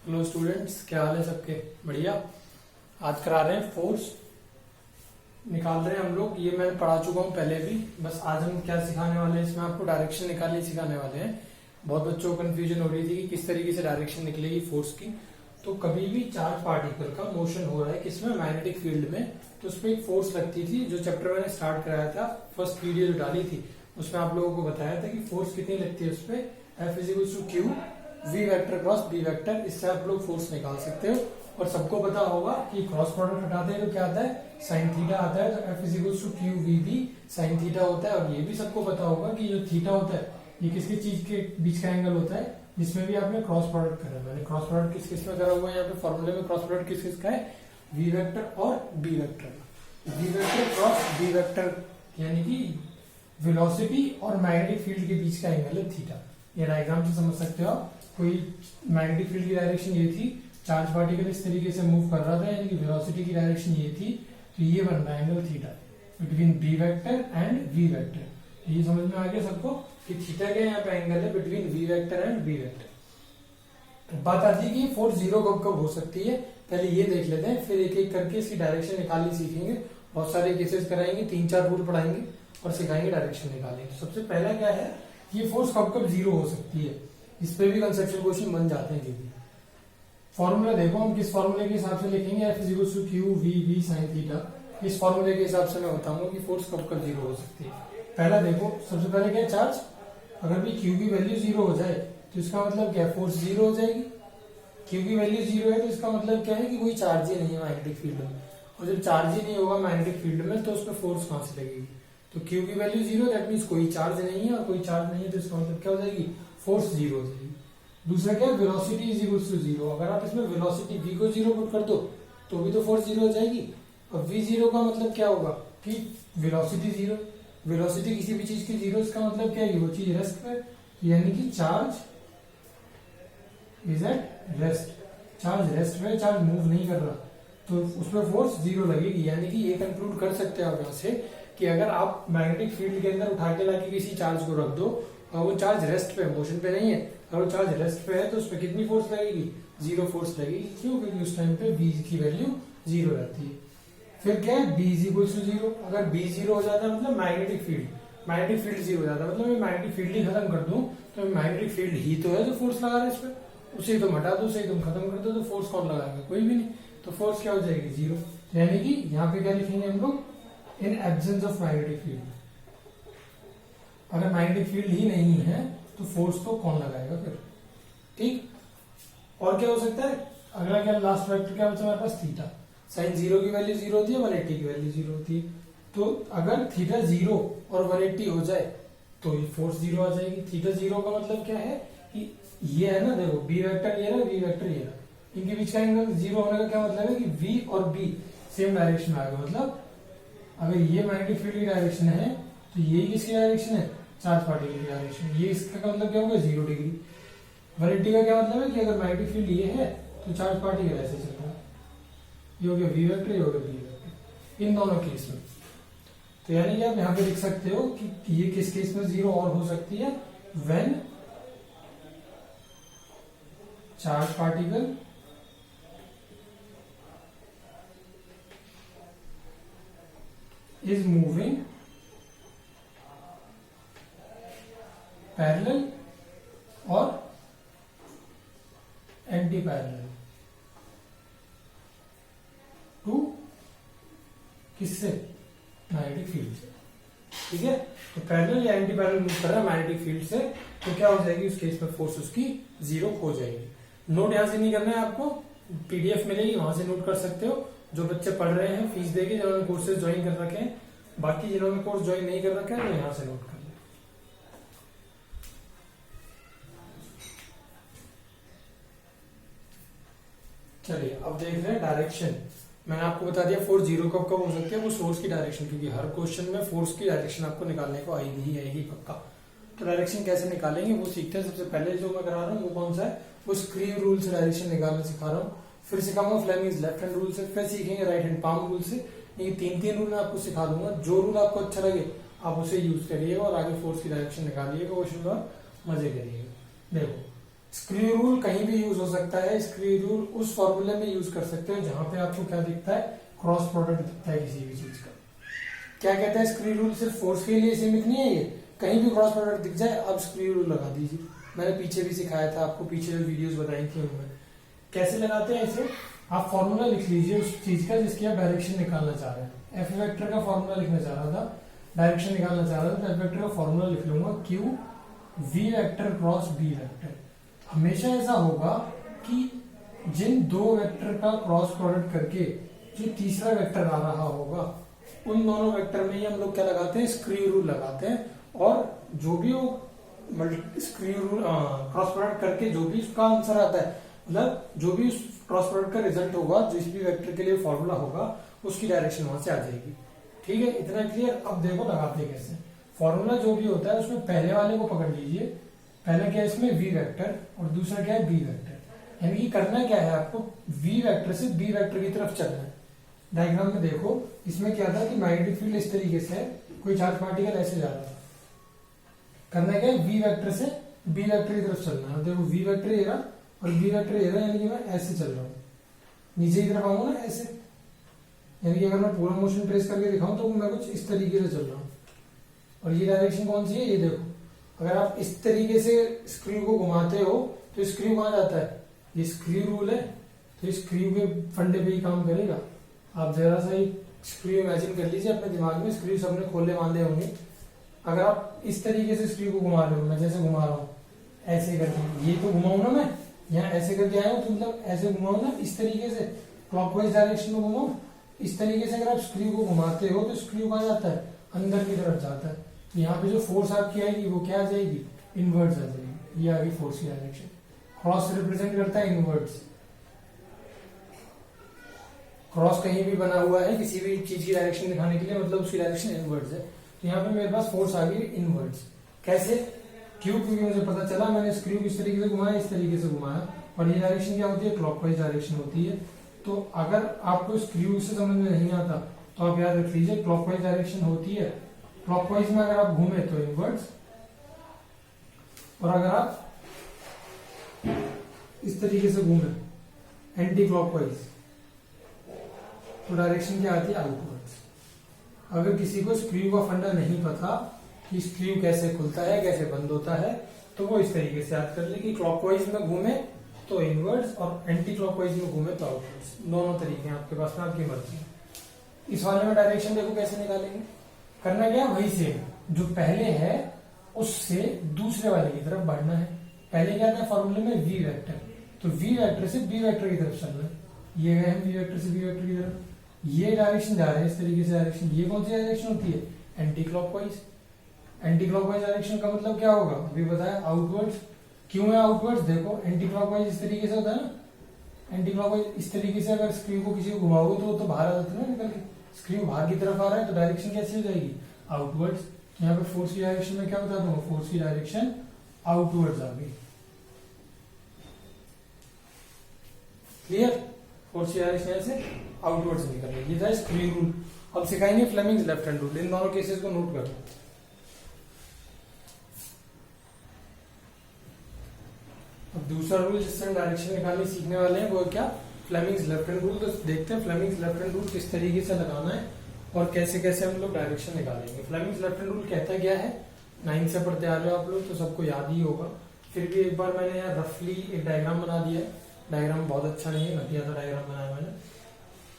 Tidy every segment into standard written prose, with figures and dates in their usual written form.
Hello students, क्या हाल है सबके? बढ़िया। आज करा रहे हैं फोर्स निकाल रहे हैं हम लोग। ये मैं पढ़ा चुका हूँ पहले भी। बस आज हम क्या सिखाने वाले हैं, इसमें आपको डायरेक्शन निकालनी सिखाने वाले हैं। बहुत बच्चों को कंफ्यूजन हो रही थी कि किस तरीके से डायरेक्शन निकलेगी फोर्स की। तो कभी भी चार्ज पार्टिकल का मोशन हो रहा है किसमें, मैग्नेटिक फील्ड में, तो उसमें एक फोर्स लगती थी। जो चैप्टर मैंने स्टार्ट कराया था, फर्स्ट वीडियो जो डाली थी, उसमें आप लोगों को बताया था कि फोर्स कितनी लगती है उस पर। F = Q V vector cross B vector, इससे आप लोग फोर्स निकाल सकते हो। और सबको पता होगा कि क्रॉस प्रोडक्ट हटाते हैं तो क्या आता है, साइन थीटा आता है। तो F = Q V B sine theta होता है। और ये भी सबको पता होगा कि जो थीटा होता है ये किसकी चीज के बीच का एंगल होता है, जिसमें भी आपने क्रॉस प्रोडक्ट करा। मैंने क्रॉस प्रोडक्ट किस किस में करा हुआ है, यहाँ पे फॉर्मूले में क्रॉस प्रोडक्ट किस किस का है, V वेक्टर और B vector. V vector cross B vector यानी कि वेलोसिटी और मैग्नेटिक फील्ड के बीच का एंगल है थीटा। ये डायग्राम से समझ सकते हो आप। कोई मैग्नेटिक फील्ड की डायरेक्शन ये थी, चार्ज पार्टिकल इस तरीके से मूव कर रहा था, यानी कि वेलोसिटी की डायरेक्शन ये थी, तो ये बन रहा है angle theta between b vector and v vector. ये समझ में आ गया सबको कि थीटा का यहाँ पे एंगल है between v vector and b vector. बात आती है कि फोर्स जीरो कब कब हो सकती है, पहले ये देख लेते हैं, फिर एक एक करके इसकी डायरेक्शन निकालनी सीखेंगे। बहुत सारे केसेस कराएंगे, 3-4 रूल पढ़ाएंगे और सिखाएंगे डायरेक्शन निकालने। तो सबसे पहला क्या है, ये फोर्स कब कब जीरो हो सकती है। इस पे भी कंसेप्चुअल क्वेश्चन बन जाते हैं। क्योंकि फॉर्मूला देखो, हम किस फॉर्मूले के हिसाब से लिखेंगे, F = Q V B sin theta. इस फॉर्मूले के हिसाब से मैं बताऊंगा कि फोर्स कब कब जीरो हो सकती है। पहला देखो, सबसे पहले क्या है, चार्ज। अगर भी Q की वैल्यू जीरो हो जाए तो इसका मतलब क्या है, फोर्स जीरो हो जाएगी। Q की वैल्यू जीरो है तो इसका मतलब क्या है कि कोई चार्ज ही नहीं है मैग्नेटिक फील्ड में। और जब चार्ज ही नहीं होगा मैग्नेटिक फील्ड में तो उसमें फोर्स कहां से लगेगी। तो Q की वैल्यू जीरो, दैट मीन्स कोई चार्ज नहीं है, और कोई चार्ज नहीं है तो इसका मतलब क्या हो जाएगी, फोर्स जीरो हो जाएगी। दूसरा क्या है, वेलोसिटी = 0। अगर आप इसमें वेलोसिटी v को जीरो पुट कर दो तो भी तो फोर्स जीरो हो जाएगी। और v जीरो का मतलब क्या होगा कि वेलोसिटी जीरो। वेलोसिटी किसी भी चीज की जीरो, इसका मतलब क्या है, वो चीज रेस्ट पे, यानी कि charge is at rest. Charge rest पे, चार्ज मूव नहीं कर रहा, तो उसमें फोर्स जीरो लगेगी। यानी कि ये कंक्लूड कर सकते हैं आप यहाँ से कि अगर आप मैग्नेटिक फील्ड के अंदर उठा के लाके किसी चार्ज को रख दो और वो चार्ज रेस्ट पे, मोशन पे नहीं है, अगर वो चार्ज रेस्ट पे है तो उस पर कितनी फोर्स लगेगी, जीरो फोर्स लगेगी। क्यों? क्योंकि उस टाइम पे v की वैल्यू जीरो रहती है। फिर क्या है, B = 0। अगर B जीरो हो जाता है मतलब मैग्नेटिक फील्ड जीरो हो जाता है, मतलब मैं मैग्नेटिक फील्ड ही खत्म कर दूं तो मैग्नेटिक फील्ड ही तो है जो फोर्स लगा रहा है इस पर। उसे तुम हटा दो, उसे तुम खत्म कर दो, तो फोर्स कौन लगाएगा, कोई भी नहीं। तो फोर्स क्या हो जाएगी, जीरो। यानी कि यहाँ पे क्या लिखेंगे हम लोग, in absence of magnetic field. अगर मैग्नेटिक फील्ड ही नहीं है तो फोर्स तो कौन लगाएगा फिर। ठीक। और क्या हो सकता है, अगला क्या, लास्ट वेक्टर क्या बचा हमारे पास, थीटा। साइन जीरो की वैल्यू जीरो होती है, 180 की वैल्यू जीरो होती है। तो अगर थीटा जीरो और 180 हो जाए तो ये फोर्स जीरो आ जाएगी। थीटा जीरो का मतलब क्या है कि ये है ना, देखो बी वेक्टर ये ना, बी वेक्टर ये ना, इनके बीच का एंगल जीरो होने का क्या मतलब है कि वी और बी सेम डायरेक्शन में आ गए। मतलब अगर ये मैग्नेटिक फील्ड की डायरेक्शन है तो ये किसकी डायरेक्शन है, चार्ज पार्टिकल की डायरेक्शन। ये इसका मतलब क्या होगा, 0 डिग्री। 180 का क्या मतलब है कि अगर मैग्नेटिक फील्ड ये है तो चार्ज पार्टिकल ऐसे चल रहा है। ये हो गया वी वेक्टर, ये हो गया बी वेक्टर, इन दोनों केस में। तो यानी कि आप यहाँ पे लिख सकते हो कि ये किस केस में जीरो और हो सकती है, when charge particle is moving parallel और एंटी पैरेलल टू किससे, मैग्नेटिक फील्ड से। ठीक है, तो पैरेलल या एंटी पैरेलल मूव कर रहा है मैग्नेटिक फील्ड से, तो क्या हो जाएगी उस केस में, फोर्स उसकी जीरो हो जाएगी। नोट यहां से नहीं करना है आपको, पीडीएफ मिलेगी वहां से नोट कर सकते हो। जो बच्चे पढ़ रहे हैं फीस देके, जिन्होंने कोर्सेज ज्वाइन कर रखे हैं, बाकी जिन्होंने कोर्स ज्वाइन नहीं कर रखा है तो यहां से नोट कर लें। चलिए अब देख रहे हैं डायरेक्शन। मैंने आपको बता दिया फोर्स जीरो कब कब हो सकती है, वो सोर्स की डायरेक्शन, क्योंकि हर क्वेश्चन में फोर्स की डायरेक्शन आपको निकालने को आएगी ही आएगी पक्का। तो डायरेक्शन कैसे निकालेंगे वो सीखते हैं। सबसे पहले जो मैं करा रहा हूँ वो कौन सा है, वो स्क्रीव रूल से डायरेक्शन निकालना सिखा रहा हूँ। फिर सिखाऊंगा फ्लेमिंग्स लेफ्ट हैंड रूल से, फिर सीखेंगे राइट हैंड पाम रूल से। ये 3 रूल मैं आपको सिखा दूंगा। जो रूल आपको अच्छा लगे आप उसे यूज करिएगा और आगे फोर्स की डायरेक्शन निकालिएगा, क्वेश्चन और मजे करिएगा। देखो स्क्रू रूल कहीं भी यूज हो सकता है। स्क्रू रूल उस फॉर्मूले में यूज कर सकते हो जहां पे आपको क्या दिखता है, क्रॉस प्रोडक्ट दिखता है किसी भी चीज का। क्या कहता है, स्क्रू रूल सिर्फ फोर्स के लिए सीमित नहीं है, ये कहीं भी क्रॉस प्रोडक्ट दिख जाए अब स्क्रू रूल लगा दीजिए। मैंने पीछे भी सिखाया था आपको, पीछे जो वीडियोस बताई थी उनमें कैसे लगाते हैं। ऐसे आप फॉर्मूला लिख लीजिए उस चीज का जिसकी आप डायरेक्शन निकालना चाह रहे हैं। एफ वेक्टर का फॉर्मूला लिखना चाह रहा था, डायरेक्शन निकालना चाह रहा था, तो एफ वेक्टर का फॉर्मूला लिख लूंगा q v vector cross b vector. हमेशा ऐसा होगा कि जिन दो वेक्टर का क्रॉस प्रोडक्ट करके जो तीसरा वेक्टर आ रहा होगा उन दोनों वेक्टर में ही हम लोग क्या लगाते हैं, स्क्रू रूल लगाते हैं। और जो भी वो स्क्रू रूल क्रॉस प्रोडक्ट करके जो भी उसका आंसर आता है, मतलब जो भी उस क्रॉस प्रोडक्ट का रिजल्ट होगा, जिस भी वेक्टर के लिए फॉर्मूला होगा उसकी डायरेक्शन वहां से आ जाएगी। ठीक है, इतना क्लियर। अब देखो लगाते कैसे। फॉर्मूला जो भी होता है उसमें पहले वाले को पकड़ लीजिए। पहला क्या है इसमें, वी वेक्टर, और दूसरा क्या है, बी वेक्टर। यानी कि करना क्या है आपको, वी वेक्टर से बी वेक्टर की तरफ चलना है। डायग्राम में देखो, इसमें क्या था कि मैग्नेटिक फील्ड इस तरीके से है, कोई चार्ज पार्टिकल ऐसे जा रहा था। करना क्या है, वी वेक्टर से बी वेक्टर की तरफ चलना है। देखो वी वेक्टर ये रहा और बी वेक्टर ये रहा, यानी कि मैं ऐसे चल रहा हूँ, नीचे की तरफ आऊंगा ना ऐसे। यानी कि अगर मैं पूरा मोशन ट्रेस करके दिखाऊं तो मैं कुछ इस तरीके से चल रहा हूँ। और ये डायरेक्शन कौन सी है, ये देखो। अगर आप इस तरीके से स्क्रू को घुमाते हो तो स्क्रू कहाँ जाता है, ये स्क्रू रूल है, तो स्क्रू के फंडे पे ही काम करेगा। आप जरा सा ही स्क्रू इमेजिन कर लीजिए अपने दिमाग में, स्क्रू सबने खोले बांधे होंगे। अगर आप इस तरीके से स्क्रू को घुमा रहे हो, मैं जैसे घुमा रहा हूँ ऐसे करके, ये तो घुमाऊ ना मैं, यहाँ ऐसे करके आया हूँ तो मतलब ऐसे घुमाऊ ना, इस तरीके से क्लॉकवाइज डायरेक्शन में घुमाऊ। इस तरीके से अगर आप स्क्रू को घुमाते हो तो स्क्रू कहाँ जाता है, अंदर की तरफ जाता है। यहाँ पे जो फोर्स आपकी आएगी वो क्या आ जाएगी, इनवर्ड्स आ जाएगी। ये आगे फोर्स की डायरेक्शन। क्रॉस रिप्रेजेंट करता है इनवर्ड्स। क्रॉस कहीं भी बना हुआ है किसी भी चीज की डायरेक्शन दिखाने के लिए, मतलब उसकी डायरेक्शन इनवर्ड्स है। तो यहाँ पे मेरे पास फोर्स आ गई इनवर्ड्स। कैसे, क्यों, क्योंकि मुझे पता चला मैंने स्क्रू किस तरीके से घुमाया, इस तरीके से घुमाया, और ये डायरेक्शन क्या होती है, क्लॉकवाइज डायरेक्शन होती है। तो अगर आपको स्क्रू से समझ में नहीं आता तो आप याद रख लीजिए क्लॉकवाइज डायरेक्शन होती है। क्लॉकवाइज में अगर आप घूमे तो इनवर्ड्स, और अगर आप इस तरीके से घूमे एंटी क्लॉकवाइज तो डायरेक्शन क्या आती है, आउटवर्ड्स। अगर किसी को स्क्रू का फंडा नहीं पता कि स्क्रू कैसे खुलता है कैसे बंद होता है, तो वो इस तरीके से याद कर ले कि क्लॉकवाइज में घूमे तो इनवर्ड्स और एंटी क्लॉकवाइज में घूमे तो आउटवर्ड्स। दोनों तरीके हैं आपके पास में, आपकी मर्जी। इस वाले में डायरेक्शन देखो कैसे निकालेंगे। करना क्या, वही सेम जो पहले है उससे दूसरे वाले की तरफ बढ़ना है। पहले क्या था फॉर्मूले में, वी वेक्टर, तो वी वेक्टर से बी वेक्टर की तरफ चलना है। ये गए हम वी वेक्टर से बी वेक्टर की तरफ, ये डायरेक्शन जा रहे हैं इस तरीके से डायरेक्शन। ये कौन सी डायरेक्शन होती है, anti clockwise. Anti clockwise direction का मतलब क्या होगा, अभी बताया, आउटवर्ड्स। क्यों है आउटवर्ड्स, देखो एंटी क्लॉकवाइज इस तरीके से होता है ना, एंटी क्लॉकवाइज इस तरीके से अगर स्क्रू को किसी को घुमाओगे तो वो तो बाहर आ जाता है ना निकल के। स्क्रू बाहर की तरफ आ रहा है तो डायरेक्शन कैसी हो जाएगी, आउटवर्ड्स। यहाँ पे फोर्स की डायरेक्शन में क्या बता दूंगा, फोर्स की डायरेक्शन आउटवर्ड्स आ गई। क्लियर, फोर्स की डायरेक्शन ऐसे आउटवर्ड्स निकल रही है। ये था स्क्रू रूल। अब सिखाएंगे फ्लेमिंग्स लेफ्ट हैंड रूल। इन दोनों केसेस को नोट करो। अब दूसरा रूल जिससे हम डायरेक्शन निकालनी सीखने वाले हैं वो क्या, फ्लेमिंग्स लेफ्ट हैंड रूल। तो देखते हैं फ्लेमिंग्स लेफ्ट हैंड रूल किस तरीके से लगाना है और कैसे कैसे हम लोग डायरेक्शन निकालेंगे। फ्लेमिंग्स लेफ्ट हैंड रूल कहता क्या है, 9 से पढ़ते आ रहे हो आप लोग तो सबको याद ही होगा। फिर भी एक बार मैंने यहाँ रफली एक डायग्राम बना दिया है। डायग्राम बहुत अच्छा नहीं है, घटिया सा डायग्राम बनाया मैंने,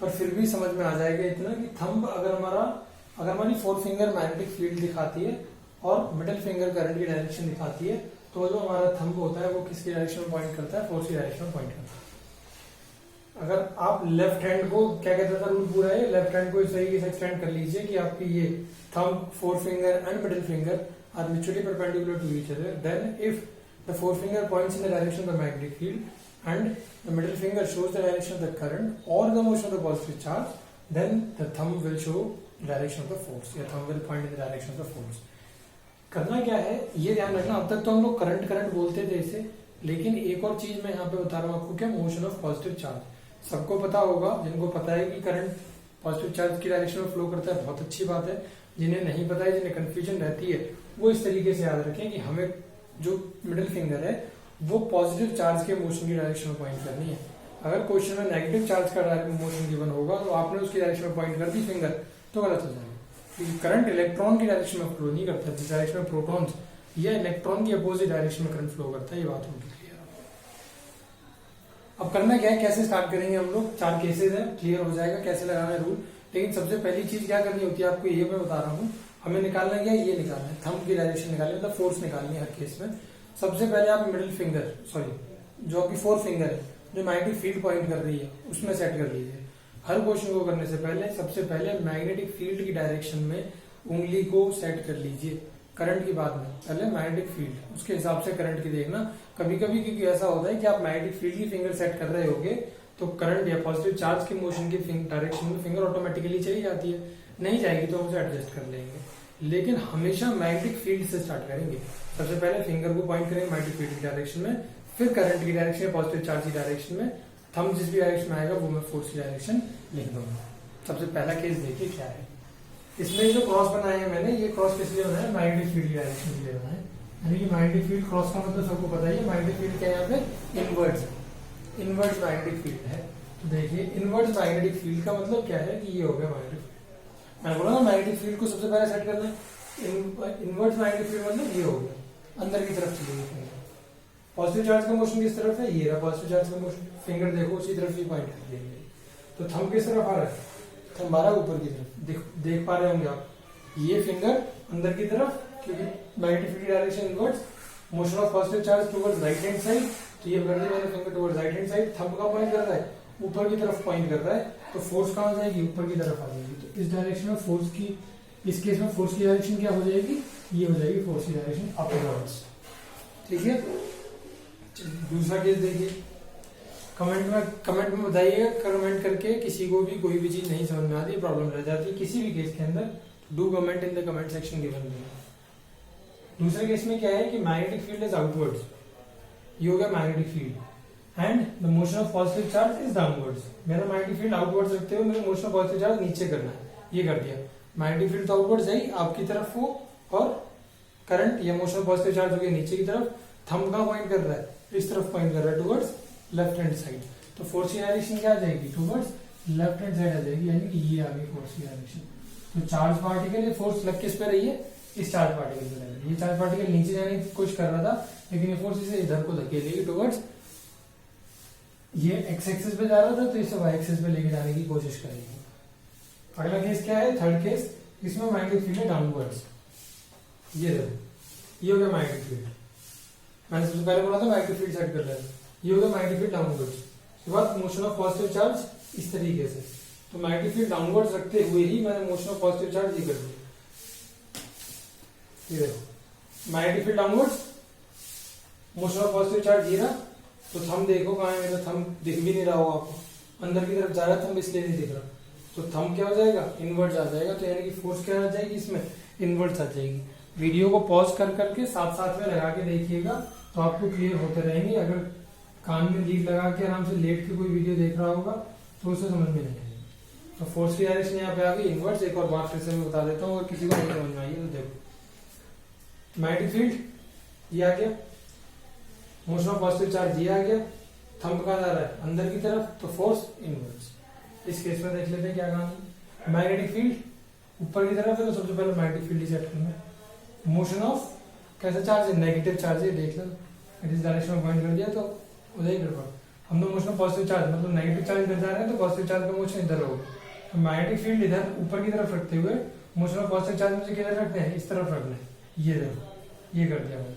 पर फिर भी समझ में आ जाएगा इतना कि थंब अगर हमारी 4 फिंगर मैग्नेटिक फील्ड दिखाती है और मिडिल फिंगर करंट की डायरेक्शन दिखाती है, तो जो हमारा थंब होता है वो किसकी डायरेक्शन में पॉइंट करता है, फोर्स की डायरेक्शन में पॉइंट करता है। अगर आप लेफ्ट हैंड को, क्या कहता था रूल पूरा है, लेफ्ट हैंड को इस तरीके से एक्सटेंड कर लीजिए कि आपकी ये thumb, 4 finger and middle finger are mutually perpendicular to each other, then if the 4 finger points in the direction of the magnetic field and the middle finger shows the direction of the current or the motion of the positive charge, then the thumb will show direction of the force, या thumb will point in the direction of the force। करना क्या है ये ध्यान रखना। अब तक तो हम लोग करंट बोलते थे इसे, लेकिन एक और चीज मैं यहाँ पे बता रहा हूँ आपको, क्या, मोशन ऑफ पॉजिटिव चार्ज। सबको पता होगा, जिनको पता है कि करंट पॉजिटिव चार्ज की डायरेक्शन में फ्लो करता है, बहुत अच्छी बात है। जिन्हें नहीं पता है, जिन्हें कंफ्यूजन रहती है, वो इस तरीके से याद रखें कि हमें जो मिडिल फिंगर है वो पॉजिटिव चार्ज के मोशन की डायरेक्शन में पॉइंट करनी है। अगर क्वेश्चन में नेगेटिव चार्ज का मोशन गिवन होगा तो आपने उसकी डायरेक्शन में पॉइंट कर दी फिंगर, तो गलत हो जाएगा, क्योंकि करंट इलेक्ट्रॉन की डायरेक्शन में फ्लो नहीं करता, जिस डायरेक्शन में प्रोटॉन्स या इलेक्ट्रॉन की अपोजिट डायरेक्शन में करंट फ्लो करता है। ये बात होगी क्लियर। अब करना क्या है, कैसे स्टार्ट करेंगे हम लोग, 4 केसेस है, क्लियर हो जाएगा कैसे लगाना है रूल। लेकिन सबसे पहली चीज क्या करनी होती है आपको, ये मैं बता रहा हूँ। हमें निकालना क्या है, ये निकालना है, थंब की डायरेक्शन निकालनी है, मतलब फोर्स निकालनी है हर केस में। सबसे पहले आप मिडिल फिंगर, सॉरी जो आपकी 4 फिंगर है, जो मैग्नेटिक फील्ड पॉइंट कर रही है, उसमें सेट कर लीजिए। हर क्वेश्चन को करने से पहले सबसे पहले मैग्नेटिक फील्ड की डायरेक्शन में उंगली को सेट कर लीजिए। करंट की बात में पहले मैग्नेटिक फील्ड, उसके हिसाब से करंट की देखना। कभी कभी क्योंकि ऐसा होता है कि आप मैग्नेटिक फील्ड की फिंगर सेट कर रहे होगे तो करंट या पॉजिटिव चार्ज के मोशन की डायरेक्शन में फिंगर ऑटोमेटिकली चली जाती है, नहीं जाएगी तो हम उसे एडजस्ट कर लेंगे। लेकिन हमेशा मैग्नेटिक फील्ड से स्टार्ट करेंगे। सबसे पहले फिंगर को पॉइंट करेंगे मैग्नेटिक फील्ड की डायरेक्शन में, फिर करंट की डायरेक्शन, पॉजिटिव चार्ज की डायरेक्शन में, थंब जिस भी डायरेक्शन में आएगा वो मैं फोर्स की डायरेक्शन लिख दूंगा। सबसे पहला केस देखिए क्या है। इसमें जो क्रॉस बनाया है मैंने, ये क्रॉस किस लिए बनाया है, मैग्नेटिक फील्ड की डायरेक्शन के लिए बनाया है। यानी कि मैग्नेटिक फील्ड क्रॉस का मतलब सबको पता है, मैग्नेटिक फील्ड क्या है यहाँ पे, इनवर्स मैग्नेटिक फील्ड है। तो देखिए इनवर्स मैग्नेटिक फील्ड का मतलब क्या है कि ये हो गया मैग्नेटिक फील्ड। मैंने बोला ना मैग्नेटिक फील्ड को सबसे पहले सेट करना है। इनवर्स मैग्नेटिक फील्ड मतलब ये हो गया, अंदर की तरफ चली गई। पॉजिटिव चार्ज का मोशन किस तरफ है, ये रहा पॉजिटिव चार्ज का मोशन, फिंगर देखो उसी तरफ ही पॉइंट कर देंगे। तो थंब किस तरफ आ रहा है, थंब आ रहा है ऊपर की तरफ, देख पा रहे होंगे आप, ये फिंगर अंदर की तरफ, क्योंकि magnetic field direction inverse, motion of positive charge towards right hand side, तो ये कर दिया मैंने finger towards right hand side. Thumb का पॉइंट कर रहा है, ऊपर की तरफ पॉइंट कर रहा है, तो फोर्स कहां जाएगी, ऊपर की तरफ आ जाएगी। तो इस डायरेक्शन में फोर्स की, इस केस में फोर्स की डायरेक्शन क्या हो जाएगी, ये हो जाएगी फोर्स की डायरेक्शन अपवर्ड्स। ठीक है, दूसरा केस देखिए। कमेंट में बताइएगा, कमेंट करके किसी को भी कोई भी चीज नहीं समझ में आती, प्रॉब्लम रह जाती है किसी भी केस के अंदर, do comment in the comment section given. दूसरे केस में क्या है कि मैग्नेटिक फील्ड इज आउटवर्ड्स, ये हो गया magnetic field, and the motion of positive charge is downwards. मेरा मैग्नेटिक फील्ड आउटवर्ड्स रखते हुए मेरे मोशन ऑफ पॉजिटिव चार्ज नीचे करना है, ये कर दिया। मैग्नेटिक फील्ड तो आउटवर्ड्स है, आपकी तरफ हो, और करंट या मोशन ऑफ पॉजिटिव चार्ज हो गया नीचे की तरफ। थंब कहां पॉइंट कर रहा है, इस तरफ पॉइंट कर रहा है, टुवर्ड्स लेफ्ट हैंड साइड। तो फोर्स की डायरेक्शन क्या आ जाएगी, टुवर्ड्स लेफ्ट हैंड साइड आ जाएगी, यानी कि ये आ गई फोर्स की डायरेक्शन। तो चार्ज पार्टिकल, ये फोर्स लग किस पे रही है, इस चार्ज पार्टिकल पे रही है। ये चार्ज पार्टिकल नीचे जाने की कोशिश कर रहा था, लेकिन ये फोर्स इसे इधर को धकेलेगी टुवर्ड्स, ये एक्स एक्सिस पे जा रहा था तो इसे वाई एक्सिस पे लेके जाने की कोशिश करेगी। अगला केस क्या है, थर्ड केस, इसमें मैग्नेटिक फील्ड है डाउनवर्ड्स, ये देखो, ये हो गया मैग्नेटिक फील्ड। मैंने सबसे पहले बोला था मैग्नेटिक फील्ड सेट कर रहा है, ये होगा मैग्नेटिक फील्ड डाउनवर्ड्स। उसके बाद मोशन ऑफ पॉजिटिव चार्ज इस तरीके से, तो मैग्नेटिक फील्ड डाउनवर्ड्स रखते हुए ही मैंने मोशन ऑफ पॉजिटिव चार्ज ये कर दिया। ये देखो magnetic field downwards, motion of positive charge ये रहा। तो थंब देखो कहाँ है मेरा, थंब दिख भी नहीं रहा होगा आपको, अंदर की तरफ जा रहा है थंब, इसलिए नहीं दिख रहा। तो थंब क्या हो जाएगा, इनवर्ड्स आ जाएगा। तो यानी कि फोर्स क्या आ जाएगी इसमें, इनवर्ड्स आ जाएगी। वीडियो को पॉज कर करके साथ साथ में लगा के देखिएगा तो आपको क्लियर होते रहेंगे। अगर कान में लीड लगा के आराम से लेट के कोई वीडियो देख रहा होगा तो उसे समझ में नहीं आएगी। तो फोर्स की डायरेक्शन यहाँ पे आ गई इनवर्स। एक और बात फिर से मैं बता देता हूँ, अगर किसी को नहीं समझ में आई है तो देखो, मैग्नेटिक फील्ड ये आ गया, मोशन ऑफ पॉजिटिव चार्ज ये आ गया, थंब कहाँ जा रहा है अंदर की तरफ, तो फोर्स इनवर्स। इस केस में देख लेते हैं क्या काम है। मैग्नेटिक फील्ड ऊपर की तरफ है तो सबसे पहले मैग्नेटिक फील्ड सेट करना है। मोशन ऑफ कैसा चार्ज है, नेगेटिव चार्ज है, देख लो इस डायरेक्शन में पॉइंट कर दिया तो उधर ही गड़बड़। हम लोग मोशन ऑफ पॉजिटिव चार्ज मतलब नेगेटिव चार्ज इधर जा रहे हैं तो पॉजिटिव चार्ज का मोशन इधर होगा। तो मैग्नेटिक फील्ड इधर ऊपर की तरफ रखते हुए मोशन ऑफ पॉजिटिव चार्ज मुझे किधर रखना है, इस तरफ रखना है। ये देखो ये कर दिया मैंने,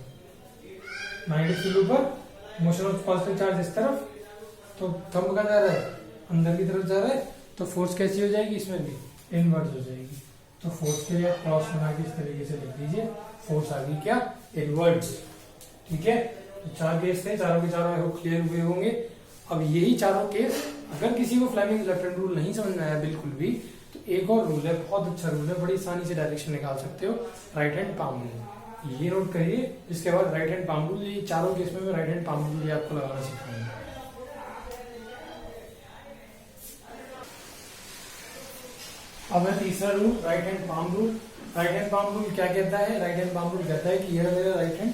मैग्नेटिक फील्ड ऊपर, मोशन ऑफ पॉजिटिव चार्ज इस तरफ, तो थंब कहाँ जा रहा है अंदर की तरफ जा रहा है। तो फोर्स कैसी हो जाएगी इसमें भी, इनवर्स हो जाएगी। तो फोर्स के लिए क्रॉस बना के इस तरीके से लिख दीजिए, फोर्स आ गई क्या, इनवर्स। ठीक है, तो 4 केस थे, चारों के चारों क्लियर हुए होंगे। अब यही चारों केस अगर किसी को फ्लेमिंग लेफ्ट हैंड रूल नहीं समझ में आया बिल्कुल भी, तो एक और रूल है, बहुत अच्छा रूल है, बड़ी आसानी से डायरेक्शन निकाल सकते हो, राइट हैंड पाम रूल। ये नोट करिए। इसके बाद राइट हैंड पाम रूल, ये चारों केस में मैं राइट हैंड पाम रूल आपको लगाना सिखाऊंगा। अब है तीसरा rule, right hand palm rule. Right hand palm rule क्या कहता है, राइट हैंड पाम रूल कहता है कि ये मेरा राइट हैंड,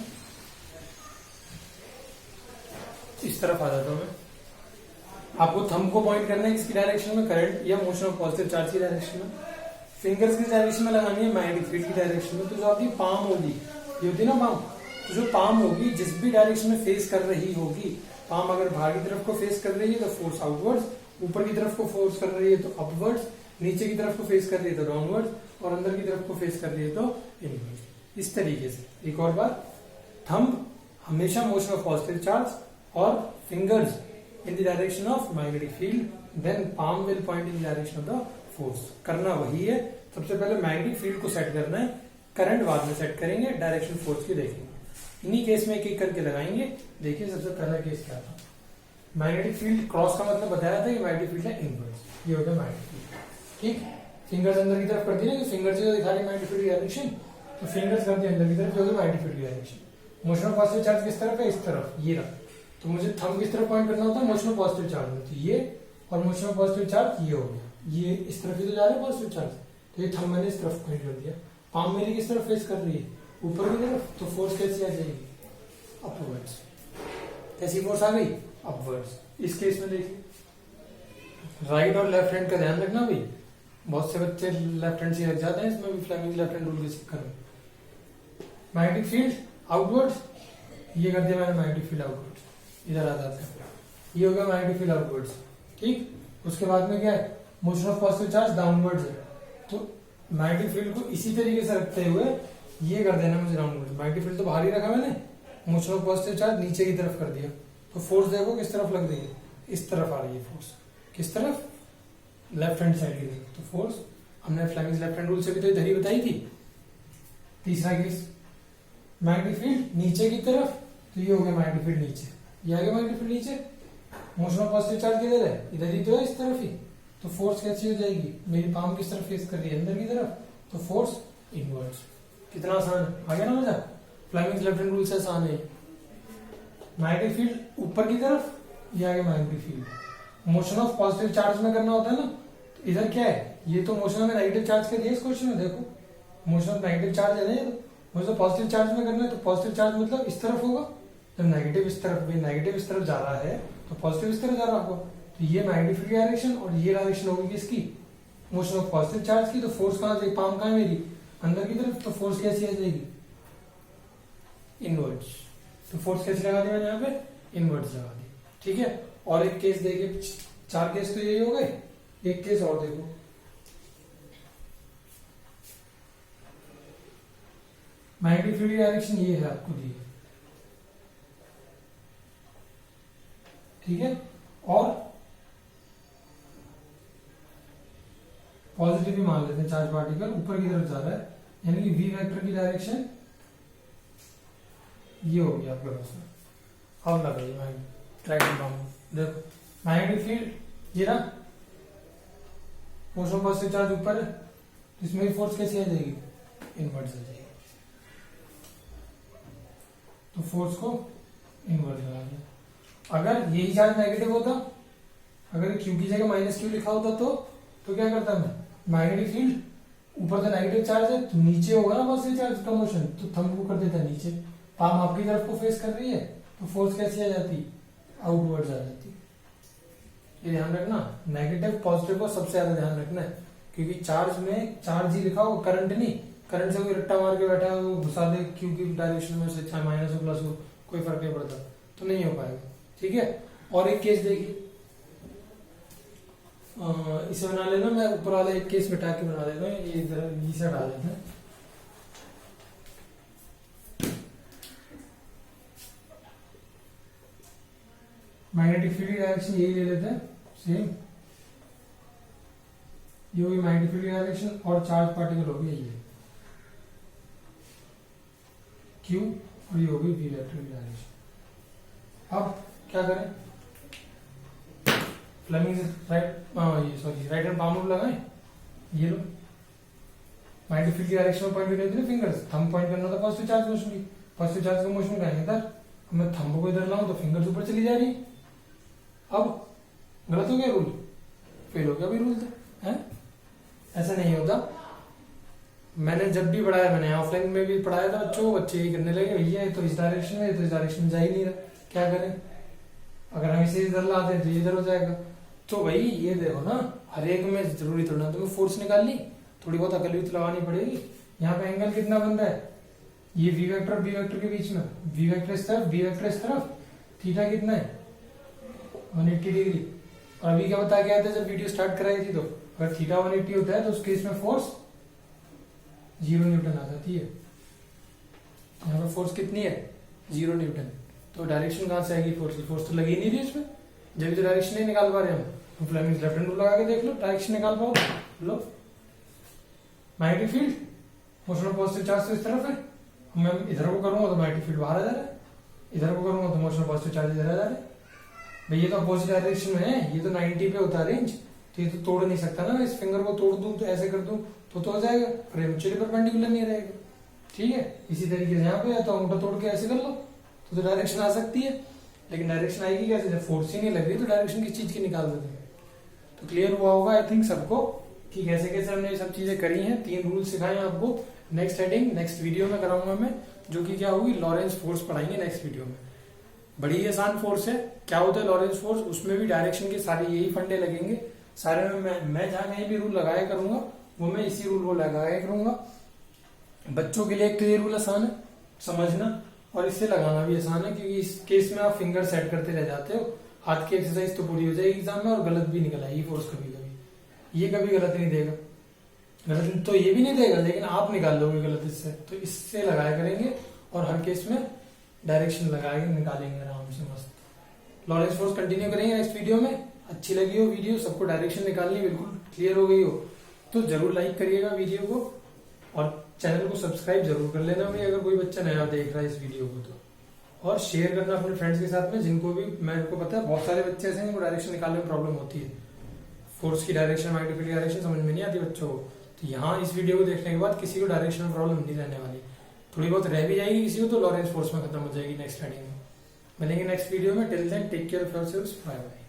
इस तरफ आ जाता हूं मैं। आपको थंब को पॉइंट करना है किसकी डायरेक्शन में, करंट या मोशन ऑफ पॉजिटिव चार्ज की डायरेक्शन में। फिंगर्स की डायरेक्शन में लगानी है मैग्नेटिक फील्ड की डायरेक्शन में। तो जो आपकी पाम होगी, ये होती है ना पाम, तो जो पाम होगी जिस भी डायरेक्शन में फेस कर रही होगी, पाम अगर बाहर की तरफ को फेस कर रही है तो फोर्स आउटवर्ड्स, ऊपर की तरफ को फोर्स कर रही है तो अपवर्ड्स, नीचे की तरफ को फेस कर रही है तो डाउनवर्ड्स, और अंदर की तरफ को फेस कर रही है तो इनवर्ड्स। इस तरीके से एक और बार, थंब हमेशा मोशन ऑफ पॉजिटिव चार्ज और fingers in the direction of magnetic field, then palm will point in the direction of the force. करना वही है, सबसे पहले मैग्नेटिक फील्ड को सेट करना है, करंट बाद में सेट करेंगे, डायरेक्शन फोर्स की देखेंगे। इन्हीं केस में एक एक करके लगाएंगे। देखिए सबसे पहला केस क्या था, मैग्नेटिक फील्ड क्रॉस का मतलब बताया था कि मैग्नेटिक फील्ड है इनवर्स, ये हो गया मैग्नेटिक फील्ड। ठीक, फिंगर्स अंदर की तरफ कर दी ना, कि फिंगर्स जो दिखा रही मैग्नेटिक फील्ड की डायरेक्शन, तो फिंगर्स कर दी अंदर की तरफ, जो होगी मैग्नेटिक फील्ड की direction. Motion of positive charge किस तरफ है, इस तरफ, ये रहा। तो मुझे थंब किस तरफ पॉइंट करना होता है, मोशन ऑफ पॉजिटिव चार्ज में, तो ये, और मोशन ऑफ पॉजिटिव चार्ज ये हो गया, ये इस तरफ ही तो जा रहा है पॉजिटिव चार्ज, तो ये थंब मैंने इस तरफ पॉइंट कर दिया। पाम मेरी किस तरफ फेस कर रही है, ऊपर की तरफ, तो फोर्स कैसी आ जाएगी, अपवर्ड्स। कैसी फोर्स आ गई, अपवर्ड्स। इस केस में देखिए, राइट और लेफ्ट हैंड का ध्यान रखना भाई, बहुत से बच्चे लेफ्ट हैंड से लग जाते हैं इसमें भी, फ्लेमिंग लेफ्ट हैंड रूल के चक्कर में। मैग्नेटिक फील्ड आउटवर्ड्स, ये कर दिया मैंने मैग्नेटिक फील्ड आउटवर्ड्स, इधर आ जाते हैं, ये हो गया मैग्नेटिक फील्ड आउटवर्ड्स। ठीक, उसके बाद में क्या है, motion of positive charge downwards है, तो मैग्नेटिक फील्ड को इसी तरीके से रखते हुए ये कर देना मुझे डाउनवर्ड्स। मैग्नेटिक फील्ड तो बाहर ही रखा मैंने, मोशन ऑफ पॉजिटिव चार्ज नीचे की तरफ कर दिया, तो फोर्स देखो किस तरफ लग रही है, इस तरफ आ रही है फोर्स, किस तरफ, लेफ्ट हैंड साइड की तरफ। तो फोर्स हमने फ्लेमिंग लेफ्ट हैंड रूल से भी तो इधर ही बताई थी। तीसरा केस, मैग्नेटिक फील्ड नीचे की तरफ, तो ये हो गया मैग्नेटिक फील्ड नीचे, ये आ गया मैग्नेटिक फील्ड नीचे। मोशन ऑफ पॉजिटिव चार्ज किधर है, इधर ही तो है, इस तरफ ही, तो फोर्स कैसी हो जाएगी, मेरी पाम किस तरफ फेस कर रही है, अंदर की तरफ, तो फोर्स इनवर्ड्स। कितना आसान है, आ गया ना मजा, फ्लेमिंग लेफ्ट हैंड रूल से आसान है। मैग्नेटिक फील्ड ऊपर की तरफ, ये आ गया magnetic field. Motion of positive charge में करना होता है ना, तो इधर क्या है, ये तो मोशन में नेगेटिव चार्ज का दिया इस क्वेश्चन में, देखो मोशन ऑफ नेगेटिव चार्ज है ना, मुझे पॉजिटिव चार्ज में करना है, तो पॉजिटिव चार्ज मतलब इस तरफ होगा, तो नेगेटिव इस तरफ, भी नेगेटिव इस तरफ जा रहा है तो पॉजिटिव इस तरफ जा रहा होगा, तो ये मैग्नेटिक फील्ड डायरेक्शन, और ये डायरेक्शन होगी किसकी, मोशन ऑफ पॉजिटिव चार्ज की। तो फोर्स कहां से, पाम कहां है मेरी, अंदर की तरफ, तो फोर्स कैसी आ जाएगी, इनवर्ड्स। तो फोर्स कैसे लगा दी मैंने यहाँ पे, इनवर्ड्स लगा दी। ठीक है, और एक केस देखिए, 4 केस तो यही हो गए, एक केस और देखो, मैग्नेटिक फील्ड डायरेक्शन ये है आपको दी, ठीक है, और पॉजिटिव भी मान लेते हैं, चार्ज पार्टिकल ऊपर की तरफ जा रहा है, यानी कि वी वेक्टर की डायरेक्शन ये हो गया आपके पास में। अब लगाइए देखो मैग्नेटिक फील्ड ये रहा, मोशन पॉजिटिव चार्ज ऊपर है, इसमें फोर्स कैसी आ जाएगी, इनवर्स आ जाएगी, तो फोर्स को इनवर्स लगा दिया। अगर यही चार्ज नेगेटिव होता, अगर क्यू की जगह माइनस क्यू लिखा होता तो क्या करता मैं, मैग्नेटिक फील्ड ऊपर तो नेगेटिव चार्ज है, तो नीचे होगा ना पॉजिटिव चार्ज का मोशन, तो थंब को कर देता नीचे, पाम आपकी तरफ को फेस कर रही है, तो फोर्स कैसी आ जाती, आउटवर्ड्स आ जाती। ये ध्यान रखना, नेगेटिव पॉजिटिव को सबसे ज्यादा ध्यान रखना है, क्योंकि चार्ज में चार्ज ही लिखा हो, करंट नहीं, करंट से कोई रट्टा मार के बैठा है वो घुसा दे क्यू की डायरेक्शन में, से चाहे माइनस हो प्लस हो, कोई फर्क नहीं पड़ता, तो नहीं हो पाएगा। ठीक है, और एक केस देखिए, इसे बना लेना, मैं ऊपर वाला एक केस मिटा के बना देता हूँ, ये इधर इसे हटा देते हैं। मैग्नेटिक फील्ड डायरेक्शन यही ले लेते हैं सेम, ये होगी मैग्नेटिक फील्ड डायरेक्शन, और चार्ज पार्टिकल होगी ये क्यू, और ये होगी वी वेक्टर की डायरेक्शन। अब क्या करें, Fleming right hand palm rule लगाएं, ये लो मैग्नेटिक फील्ड की डायरेक्शन में पॉइंट करनी थी ना फिंगर्स, थंब पॉइंट करना था पॉजिटिव चार्ज मोशन की, पॉजिटिव चार्ज का मोशन कहेंगे इधर, मैं थंब को इधर लाऊं तो फिंगर्स ऊपर चली जा रही, अब गलत हो गया रूल, फेल हो गया भी रूल था, है ऐसा नहीं होता। मैंने जब भी पढ़ाया, मैंने ऑफलाइन में भी पढ़ाया था बच्चों को, बच्चे ही करने लगे, भैया ये तो इस डायरेक्शन में, ये तो इस डायरेक्शन में जा ही नहीं रहा, क्या करें, अगर हम इसे इधर लाते हैं तो ये इधर हो जाएगा। तो भाई ये देखो ना, हर एक में जरूरी थोड़ा ना तुम्हें फोर्स निकालनी, थोड़ी बहुत अकल भी तो लगानी पड़ेगी। यहाँ पे एंगल कितना बन रहा है, ये वी वेक्टर और बी वेक्टर के बीच में, वी वेक्टर इस तरफ, बी वेक्टर इस तरफ, थीटा कितना है 180 डिग्री। और अभी क्या बता के आया था जब वीडियो स्टार्ट कराई थी, तो अगर थीटा 180 होता है तो उस केस में फोर्स 0 न्यूटन आ जाती है। यहाँ पे फोर्स कितनी है 0 न्यूटन। तो डायरेक्शन कहाँ से आएगी फोर्स की, फोर्स तो लगी नहीं रही इसमें, जब तो डायरेक्शन नहीं निकाल पा रहे हम। तो फ्लेमिंग्स लेफ्ट हैंड रूल लगा के देख लो, डायरेक्शन निकाल पाओ। लो magnetic field, motion of positive charge तो इस तरफ है, मैं इधर को करूंगा तो मैग्नेटिक फील्ड बाहर आ जा रहा है, इधर को करूंगा तो मोशन ऑफ पॉजिटिव चार्ज इधर आ जा रहा है। भाई ये तो अपोजिट डायरेक्शन में है, ये तो 90 पे होता है रेंज, तो ये तो तोड़ नहीं सकता ना, इस फिंगर को तोड़ दूं तो ऐसे कर दूं तो हो जाएगा, पर ये मुझे परपेंडिकुलर नहीं रहेगा। ठीक है, इसी तरीके से यहाँ पे है तो अंगूठा तोड़ के ऐसे कर लो तो डायरेक्शन आ सकती है। लेकिन डायरेक्शन आएगी कैसे, जब फोर्स ही नहीं लग रही तो डायरेक्शन किस चीज की निकाल देते हैं। तो क्लियर हुआ होगा आई थिंक सबको कि कैसे कैसे हमने ये सब चीजें करी हैं। 3 रूल सिखाए हैं आपको। नेक्स्ट हेडिंग नेक्स्ट वीडियो में कराऊंगा मैं, जो कि क्या होगी, लॉरेंस फोर्स पढ़ाएंगे नेक्स्ट वीडियो में। बड़ी आसान फोर्स है। क्या होता है लॉरेंस फोर्स, उसमें भी डायरेक्शन के सारे यही फंडे लगेंगे सारे में। मैं जहां कहीं भी रूल लगाया करूंगा वो मैं इसी रूल को लगाया करूंगा। बच्चों के लिए क्लियर रूल आसान है समझना, और इससे लगाना भी आसान है, क्योंकि इस केस में आप फिंगर सेट करते रह जाते हो। हाथ की एक्सरसाइज तो पूरी हो जाएगी एग्जाम में, और गलत भी निकल आएगी फोर्स कभी कभी। ये कभी गलत नहीं देगा, गलत तो ये भी नहीं देगा, लेकिन आप निकाल लोगे गलत इससे। तो इससे लगाया करेंगे, और हर केस में डायरेक्शन लगाएंगे, निकालेंगे आराम से मस्त। लॉरेंस फोर्स कंटिन्यू करेंगे नेक्स्ट वीडियो में। अच्छी लगी हो वीडियो, सबको डायरेक्शन निकालनी बिल्कुल क्लियर हो गई हो तो जरूर लाइक करिएगा वीडियो को, और चैनल को सब्सक्राइब जरूर कर लेना भाई अगर कोई बच्चा नया देख रहा है इस वीडियो को तो। और शेयर करना अपने फ्रेंड्स के साथ में, जिनको भी, मेरे को पता है बहुत सारे बच्चे ऐसे हैं जिनको डायरेक्शन निकालने में प्रॉब्लम होती है, फोर्स की डायरेक्शन, मैग्नेटिक फील्ड की डायरेक्शन समझ में नहीं आती बच्चों को। तो यहाँ इस वीडियो को देखने के बाद किसी को डायरेक्शन में प्रॉब्लम नहीं रहने वाली, थोड़ी बहुत रह भी जाएगी किसी को तो लॉरेंस फोर्स में खत्म हो जाएगी नेक्स्ट हेडिंग में। मिलेंगे नेक्स्ट वीडियो में, till then take care of yourselves, bye bye.